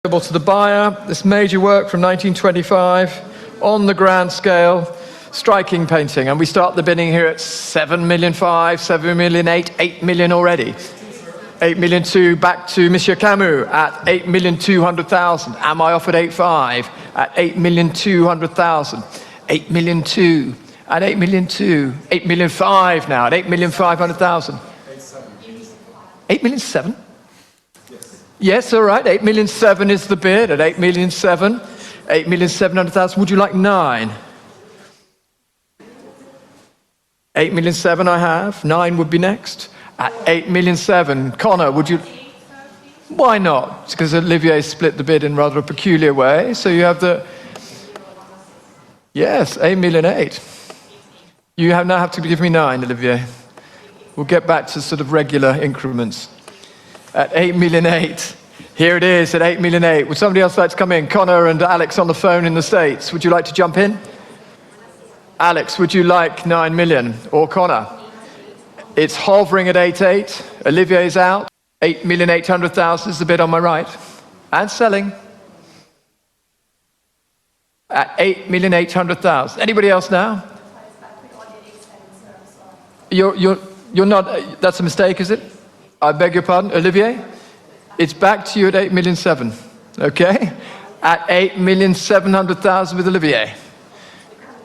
To the buyer, this major work from 1925 on the grand scale, striking painting. And we start the bidding here at 7,500,000, 7,800,000, 8 million already. 8,200,000 back to Monsieur Camus at 8,200,000. Am I offered 8,500,000 at 8,200,000? 8,200,000 at 8,200,000. 8,500,000 now at 8,500,000. 8,700,000? Yes, all right. 8,700,000 is the bid at 8,700,000. 8,700,000. Would you like 9? 8,700,000 I have. 9 would be next. At 8,700,000. Connor, would you? Why not? Because Olivier split the bid in rather a peculiar way. So you have the. Yes, 8,800,000. You now have to give me 9, Olivier. We'll get back to sort of regular increments. At 8,800,000. Here it is at 8,800,000. Would somebody else like to come in? Connor and Alex on the phone in the States. Would you like to jump in? Alex, would you like 9 million? Or Connor? It's hovering at 8,800,000. Olivier's out. 8,800,000 is the bid on my right. And selling. At 8,800,000. Anybody else now? You're not, that's a mistake, is it? I beg your pardon, Olivier? It's back to you at 8,700,000, okay? At 8,700,000 with Olivier.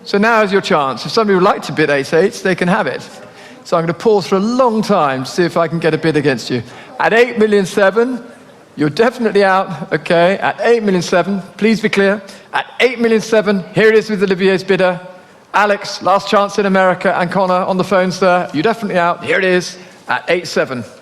So now is your chance. If somebody would like to bid 8,800,000, they can have it. So I'm going to pause for a long time to see if I can get a bid against you. At 8,700,000, you're definitely out, okay? At 8,700,000, please be clear. At 8,700,000, here it is with Olivier's bidder. Alex, last chance in America, and Connor on the phones there. You're definitely out. Here it is at 8,700,000.